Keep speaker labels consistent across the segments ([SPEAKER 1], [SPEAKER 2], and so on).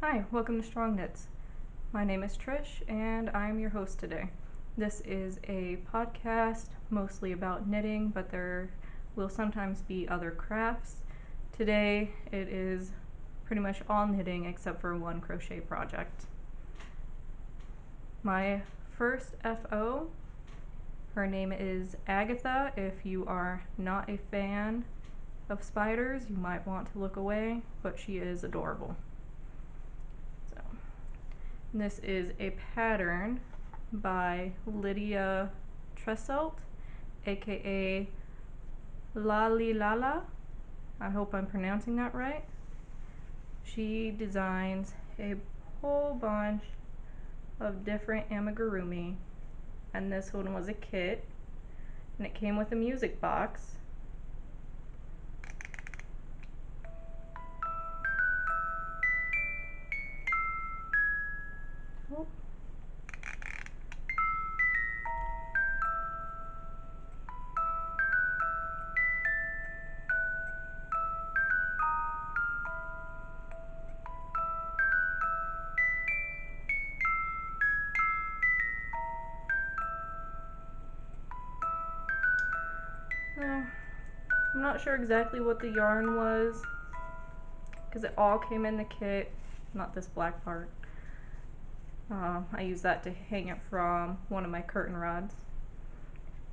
[SPEAKER 1] Hi, welcome to StrongKnits. My name is Trish and I'm your host today. This is a podcast mostly about knitting, but there will sometimes be other crafts. Today it is pretty much all knitting except for one crochet project. My first FO, her name is Agatha. If you are not a fan of spiders, you might want to look away, but she is adorable. This is a pattern by Lydia Tresselt, aka Lala. I hope I'm pronouncing that right. She designs a whole bunch of different amigurumi, and this one was a kit, and it came with a music box. Oh. No, I'm not sure exactly what the yarn was, because it all came in the kit, not this black part. I used that to hang it from one of my curtain rods,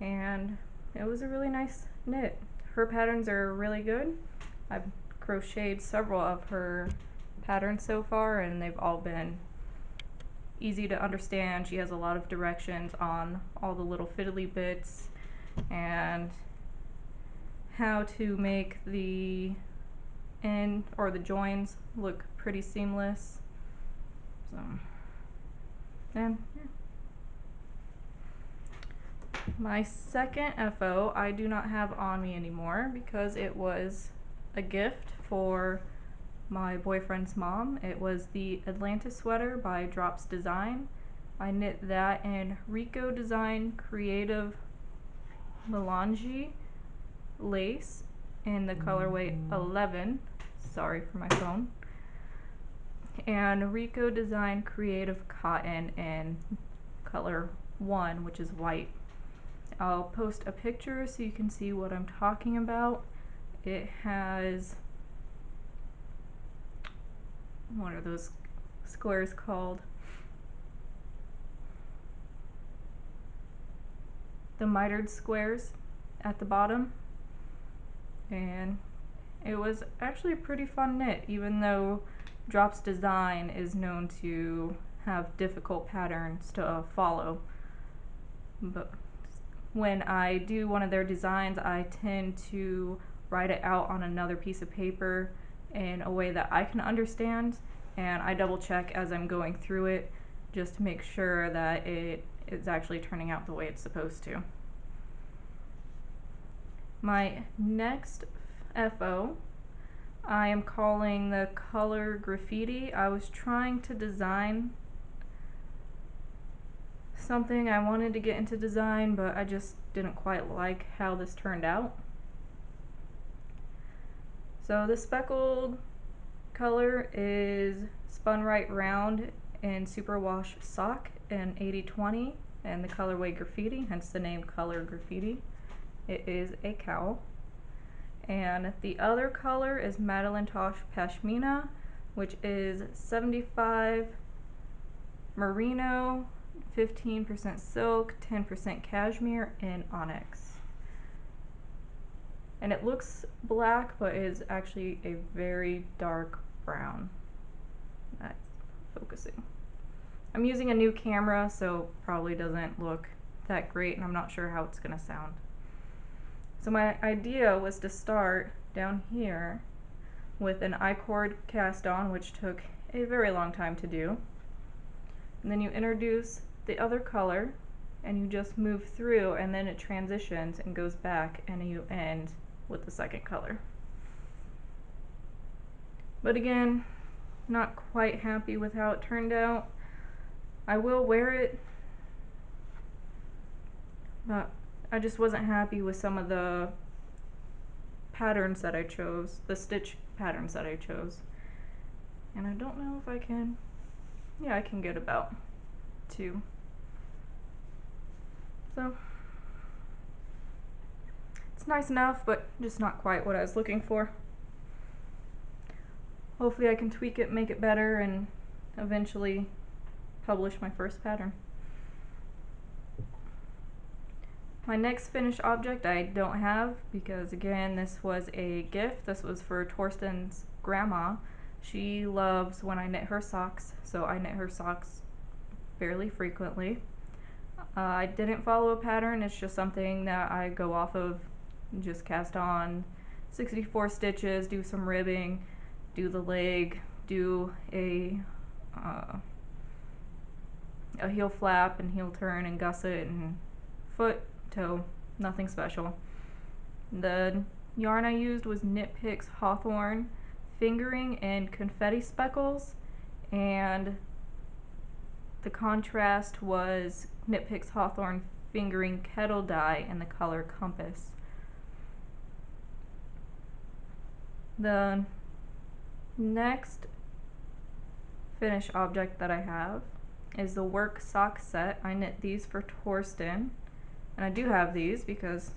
[SPEAKER 1] and it was a really nice knit. Her patterns are really good. I've crocheted several of her patterns so far and they've all been easy to understand. She has a lot of directions on all the little fiddly bits and how to make the end or the joins look pretty seamless. So, and yeah. My second FO I do not have on me anymore because it was a gift for my boyfriend's mom. It was the Atlantis sweater by Drops Design. I knit that in Rico Design Creative Melange lace in the colorway 11. Sorry for my phone. And Rico Design Creative Cotton in color 1, which is white. I'll post a picture so you can see what I'm talking about. It has, what are those squares called? The mitered squares at the bottom. And it was actually a pretty fun knit, even though Drops Design is known to have difficult patterns to follow. But when I do one of their designs, I tend to write it out on another piece of paper in a way that I can understand, and I double check as I'm going through it just to make sure that it is actually turning out the way it's supposed to. My next FO I am calling the color Graffiti. I was trying to design something. I wanted to get into design, but I just didn't quite like how this turned out. So the speckled color is spun right round in superwash sock in 80/20 and the colorway Graffiti, hence the name color Graffiti. It is a cowl. And the other color is Madeleine Tosh Pashmina, which is 75 merino, 15% silk, 10% cashmere, and onyx. And it looks black, but is actually a very dark brown. That's focusing. I'm using a new camera, so probably doesn't look that great, and I'm not sure how it's gonna sound. So my idea was to start down here with an I-cord cast on, which took a very long time to do. And then you introduce the other color and you just move through, and then it transitions and goes back and you end with the second color. But again, not quite happy with how it turned out. I will wear it, but I just wasn't happy with some of the patterns that I chose, the stitch patterns that I chose. And I don't know if I can, yeah, I can get about 2. So it's nice enough, but just not quite what I was looking for. Hopefully I can tweak it, make it better, and eventually publish my first pattern. My next finished object I don't have because, again, this was a gift. This was for Thorsten's grandma. She loves when I knit her socks, so I knit her socks fairly frequently. I didn't follow a pattern, it's just something that I go off of, just cast on 64 stitches, do some ribbing, do the leg, do a heel flap and heel turn and gusset and foot, toe, nothing special. The yarn I used was Knit Picks Hawthorne Fingering and Confetti Speckles, and the contrast was Knit Picks Hawthorne Fingering Kettle Dye in the color Compass. The next finished object that I have is the work sock set. I knit these for Thorsten, and I do have these because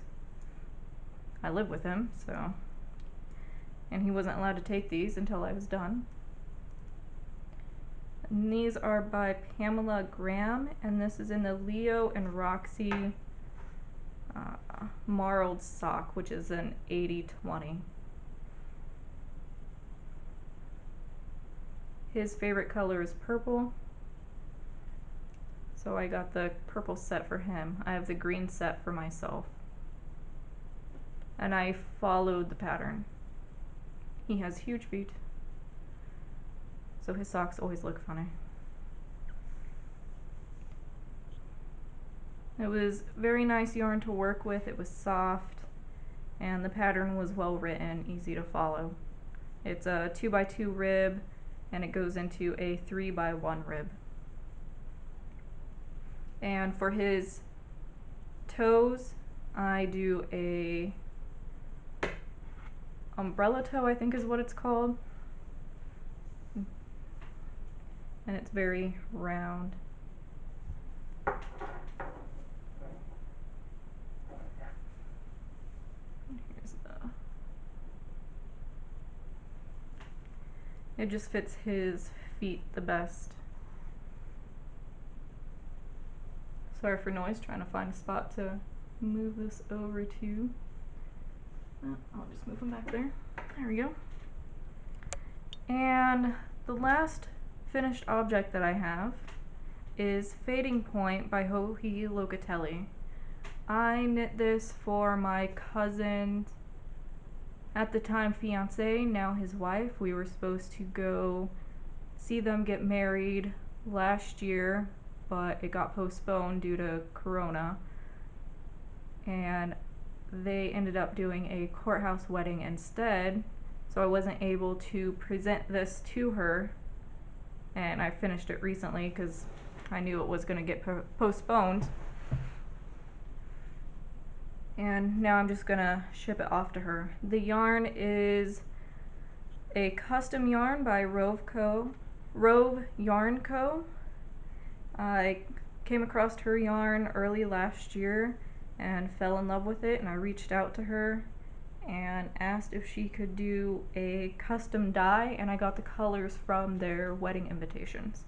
[SPEAKER 1] I live with him, so, and he wasn't allowed to take these until I was done. And these are by Pamela Graham, and this is in the Leo and Roxy marled sock, which is an 80/20. His favorite color is purple, so I got the purple set for him. I have the green set for myself. And I followed the pattern. He has huge feet, so his socks always look funny. It was very nice yarn to work with. It was soft, and the pattern was well written, easy to follow. It's a 2x2 rib, and it goes into a 3x1 rib. And for his toes, I do a umbrella toe, I think is what it's called. And it's very round. Here's the... It just fits his feet the best. Sorry for noise, trying to find a spot to move this over to. I'll just move him back there. There we go. And the last finished object that I have is Fading Point by Locatelli. I knit this for my cousin, at the time fiance, now his wife. We were supposed to go see them get married last year, but it got postponed due to Corona, and they ended up doing a courthouse wedding instead, so I wasn't able to present this to her, and I finished it recently because I knew it was going to get postponed. And now I'm just going to ship it off to her. The yarn is a custom yarn by Rove Yarn Co. I came across her yarn early last year and fell in love with it, and I reached out to her and asked if she could do a custom dye, and I got the colors from their wedding invitations.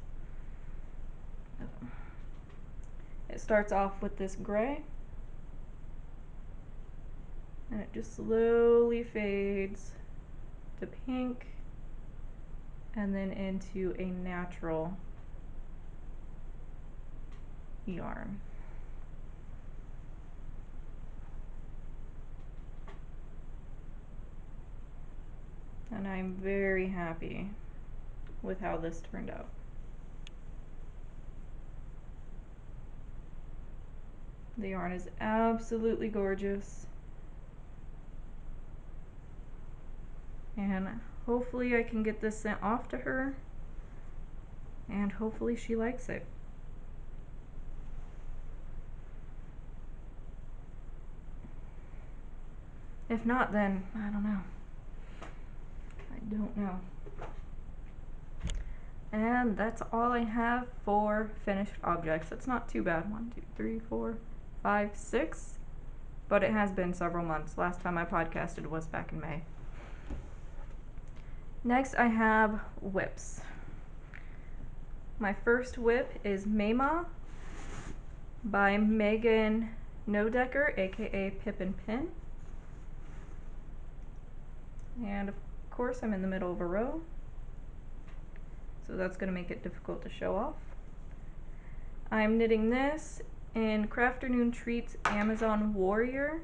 [SPEAKER 1] It starts off with this gray, and it just slowly fades to pink and then into a natural yarn. And I'm very happy with how this turned out. The yarn is absolutely gorgeous. And hopefully I can get this sent off to her, and hopefully she likes it. If not, then I don't know. I don't know. And that's all I have for finished objects. That's not too bad. 1, 2, 3, 4, 5, 6. But it has been several months. Last time I podcasted was back in May. Next I have whips. My first whip is Maema by Megan Nodecker, aka Pip and Pin. And of course I'm in the middle of a row, so that's going to make it difficult to show off. I'm knitting this in Crafternoon Treats Amazon Warrior.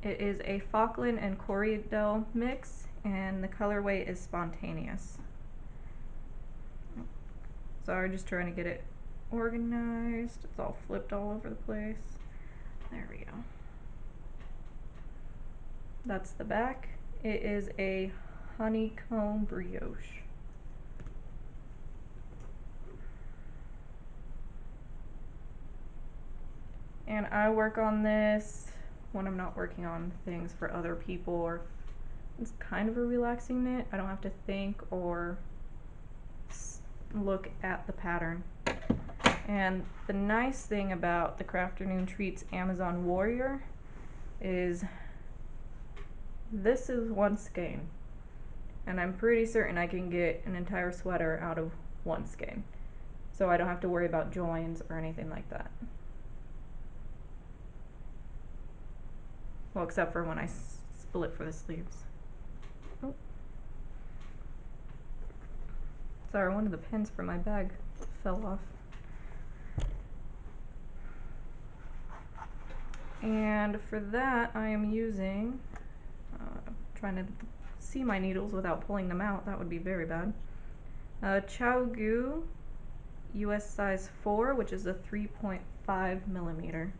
[SPEAKER 1] It is a Falkland and Corriedale mix, and the colorway is Spontaneous. Sorry, just trying to get it organized. It's all flipped all over the place. There we go. That's the back. It is a honeycomb brioche. And I work on this when I'm not working on things for other people, or it's kind of a relaxing knit. I don't have to think or look at the pattern. And the nice thing about the Crafternoon Treats Amazon Warrior is this is one skein, and I'm pretty certain I can get an entire sweater out of one skein, so I don't have to worry about joins or anything like that. Well, except for when I split for the sleeves. Oh. Sorry, one of the pins from my bag fell off. And for that, I am using, trying to see my needles without pulling them out, that would be very bad. Chowgu US size 4, which is a 3.5 millimeter.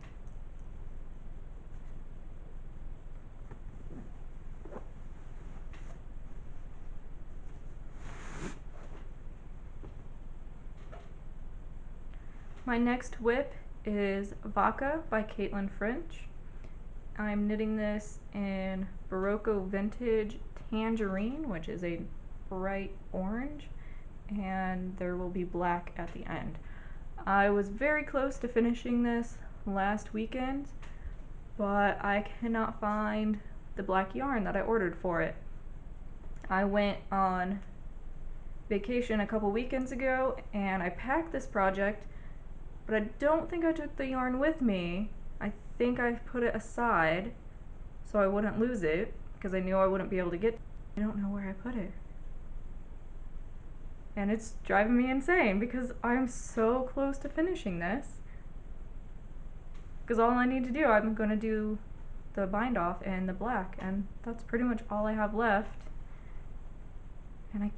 [SPEAKER 1] My next whip is Vaka by ffrench. I'm knitting this in Barocco Vintage Tangerine, which is a bright orange, and there will be black at the end. I was very close to finishing this last weekend, but I cannot find the black yarn that I ordered for it. I went on vacation a couple weekends ago and I packed this project, but I don't think I took the yarn with me. I think I put it aside so I wouldn't lose it because I knew I wouldn't be able to get it. I don't know where I put it. And it's driving me insane because I'm so close to finishing this. Because all I need to do, I'm going to do the bind off and the black, and that's pretty much all I have left. And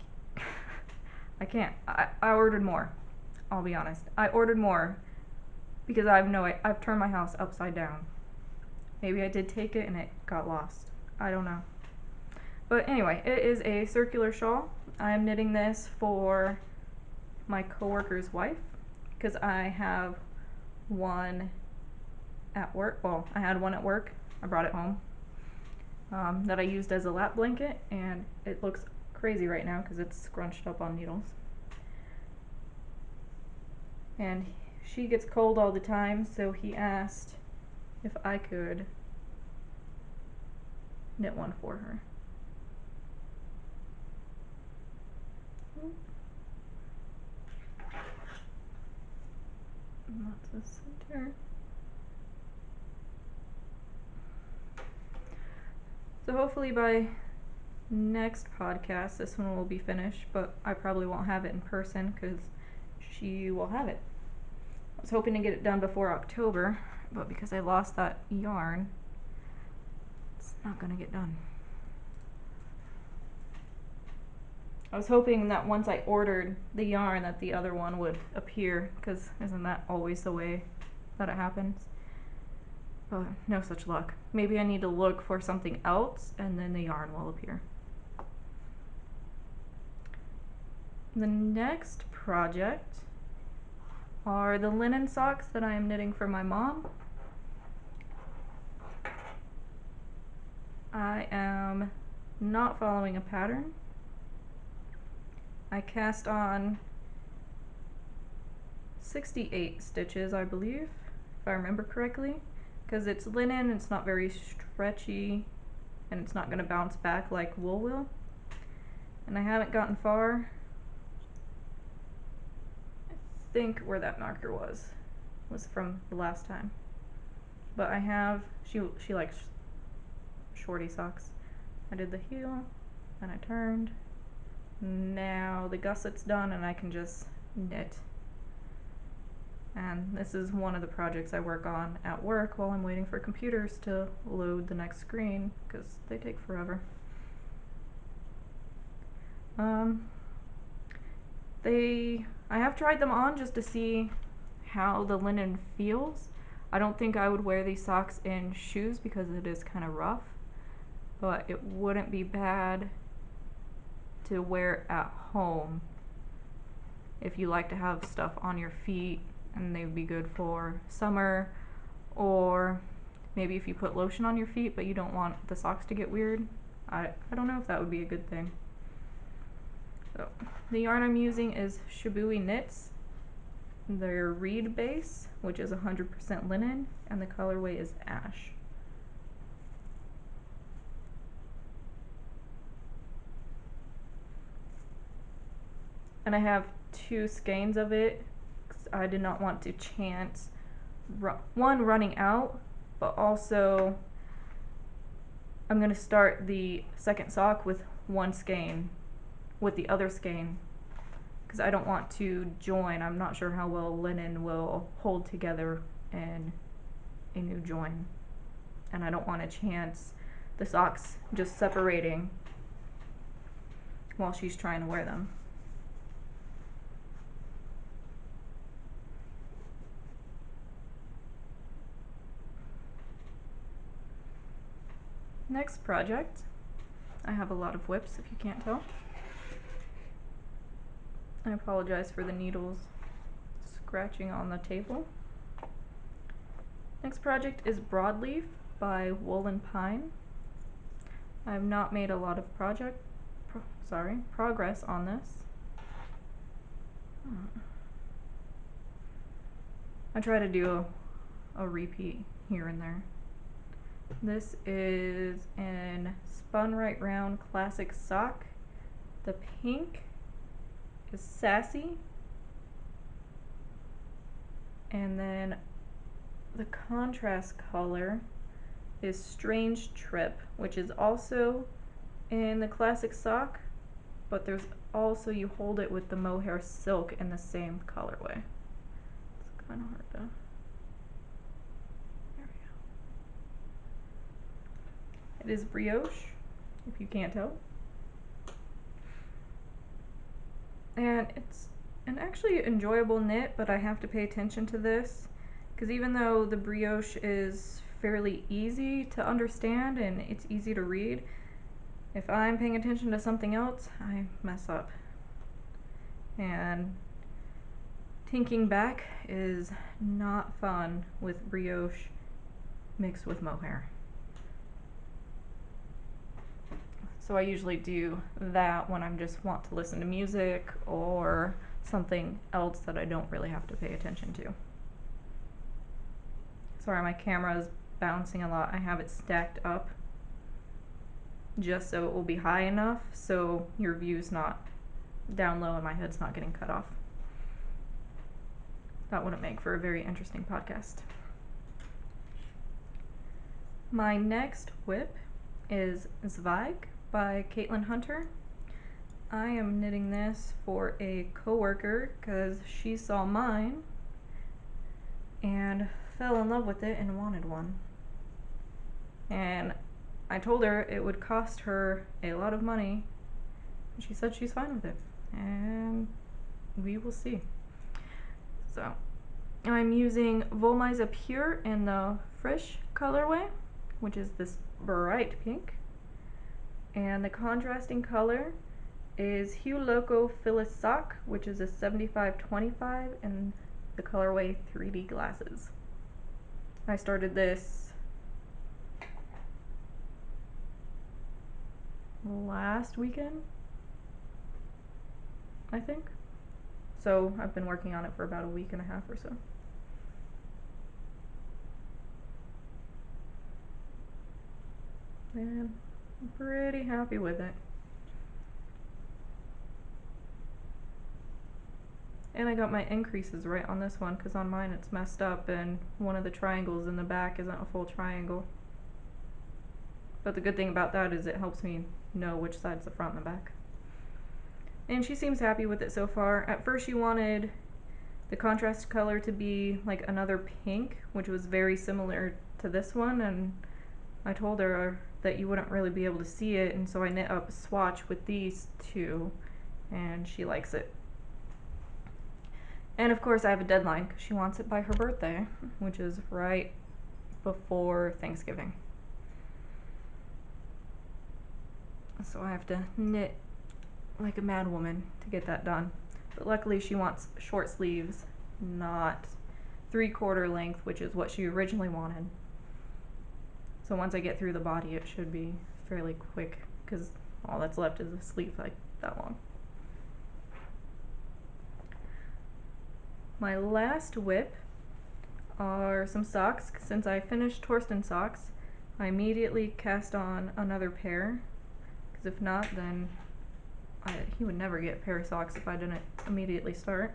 [SPEAKER 1] I can't. I ordered more. I'll be honest. I ordered more because I've turned my house upside down. Maybe I did take it and it got lost. I don't know. But anyway, it is a circular shawl. I'm knitting this for my coworker's wife because I have one at work. Well, I had one at work. I brought it home that I used as a lap blanket, and it looks crazy right now because it's scrunched up on needles. And she gets cold all the time, so he asked if I could knit one for her. And that's the center. So hopefully by next podcast this one will be finished, but I probably won't have it in person because she will have it. I was hoping to get it done before October, but because I lost that yarn, it's not going to get done. I was hoping that once I ordered the yarn that the other one would appear, because isn't that always the way that it happens? But no such luck. Maybe I need to look for something else and then the yarn will appear. The next project are the linen socks that I am knitting for my mom. I am not following a pattern. I cast on 68 stitches, I believe, if I remember correctly, because it's linen, it's not very stretchy, and it's not going to bounce back like wool will. And I haven't gotten far. I think where that marker was from the last time. But I have, she likes shorty socks. I did the heel, and I turned. Now the gusset's done and I can just knit. And this is one of the projects I work on at work while I'm waiting for computers to load the next screen, because they take forever. I have tried them on just to see how the linen feels. I don't think I would wear these socks in shoes because it is kind of rough, but it wouldn't be bad to wear at home if you like to have stuff on your feet, and they would be good for summer, or maybe if you put lotion on your feet but you don't want the socks to get weird. I don't know if that would be a good thing. So the yarn I'm using is Shibui Knits. They're reed base, which is 100% linen, and the colorway is ash. And I have 2 skeins of it, because I did not want to chance one running out, but also I'm going to start the second sock with 1 skein with the other skein, because I don't want to join. I'm not sure how well linen will hold together in a new join, and I don't want to chance the socks just separating while she's trying to wear them. Next project, I have a lot of whips if you can't tell. I apologize for the needles scratching on the table. Next project is Broadleaf by Wool and Pine. I have not made a lot of progress on this. I try to do a repeat here and there. This is an Spun Right Round classic sock. The pink is Sassy, and then the contrast color is Strange Trip, which is also in the classic sock, but there's also, you hold it with the mohair silk in the same colorway. It's kind of hard to, there we go. It is brioche, if you can't tell. And it's an actually enjoyable knit, but I have to pay attention to this, because even though the brioche is fairly easy to understand and it's easy to read, if I'm paying attention to something else, I mess up. And tinking back is not fun with brioche mixed with mohair. So I usually do that when I just want to listen to music or something else that I don't really have to pay attention to. Sorry, my camera is bouncing a lot. I have it stacked up just so it will be high enough so your view's not down low and my head's not getting cut off. That wouldn't make for a very interesting podcast. My next whip is Zweig by Caitlin Hunter. I am knitting this for a coworker because she saw mine and fell in love with it and wanted one. And I told her it would cost her a lot of money, and she said she's fine with it, and we will see. So I'm using Volmisa Pure in the Frisch colorway, which is this bright pink, and the contrasting color is Hue Loco Phyllis Sock, which is a 75-25 in the colorway 3D Glasses. I started this last weekend, I think. So I've been working on it for about a week and a half or so. And I'm pretty happy with it. And I got my increases right on this one, because on mine it's messed up and one of the triangles in the back isn't a full triangle. But the good thing about that is it helps me know which side's the front and the back. And she seems happy with it so far. At first she wanted the contrast color to be like another pink, which was very similar to this one, and I told her that you wouldn't really be able to see it, and so I knit up a swatch with these two, and she likes it. And of course I have a deadline because she wants it by her birthday, which is right before Thanksgiving. So I have to knit like a mad woman to get that done. But luckily she wants short sleeves, not 3/4 length, which is what she originally wanted. So once I get through the body, it should be fairly quick because all that's left is a sleeve like that long. My last whip are some socks. Since I finished Thorsten socks, I immediately cast on another pair, because if not, then he would never get a pair of socks if I didn't immediately start.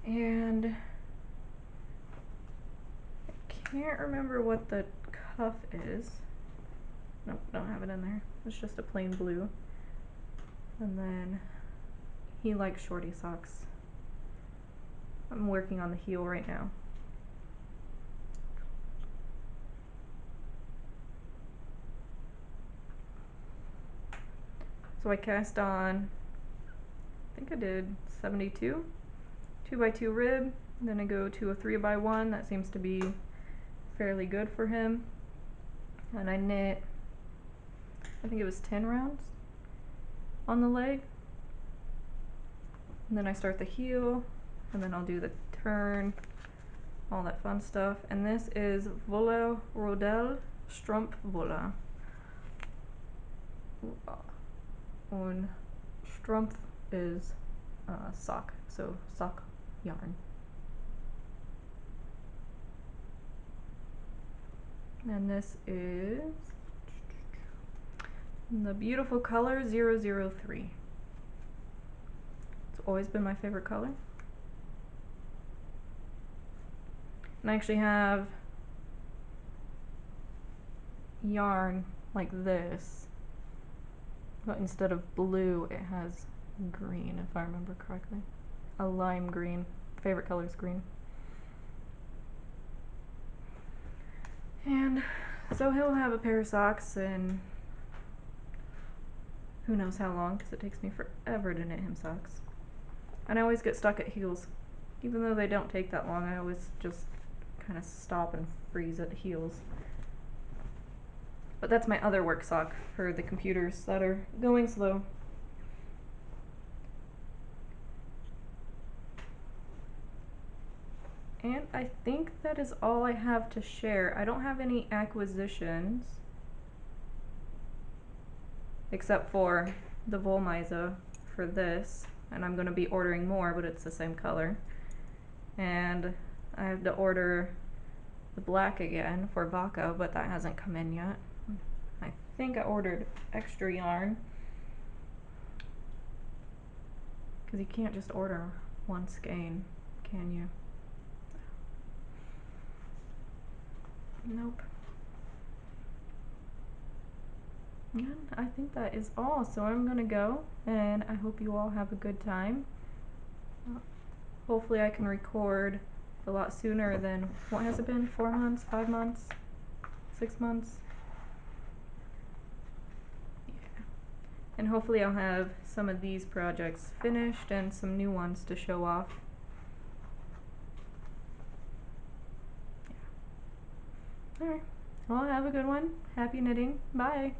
[SPEAKER 1] And I can't remember what the cuff is. Nope, don't have it in there. It's just a plain blue. And then he likes shorty socks. I'm working on the heel right now. So I cast on, I think I did 72, 2x2 rib, then I go to a 3x1, that seems to be fairly good for him. And I knit, I think it was 10 rounds on the leg. And then I start the heel, and then I'll do the turn, all that fun stuff. And this is Vola Rodel Strumpf Vola. Und Strumpf is sock, so sock yarn. And this is the beautiful color 003. It's always been my favorite color. And I actually have yarn like this, but instead of blue it has green, if I remember correctly. A lime green. Favorite color is green. And so he'll have a pair of socks in who knows how long, because it takes me forever to knit him socks. And I always get stuck at heels. Even though they don't take that long, I always just kind of stop and freeze at heels. But that's my other work sock for the computers that are going slow. And I think that is all I have to share. I don't have any acquisitions, except for the Wollmeise for this, and I'm going to be ordering more, but it's the same color. And I have to order the black again for Vaka, but that hasn't come in yet. I think I ordered extra yarn, because you can't just order one skein, can you? Nope. And I think that is all, so I'm gonna go, and I hope you all have a good time. Hopefully I can record a lot sooner than, what has it been, 4 months, 5 months, 6 months? Yeah. And hopefully I'll have some of these projects finished and some new ones to show off. Yeah. Alright, well, have a good one. Happy knitting. Bye.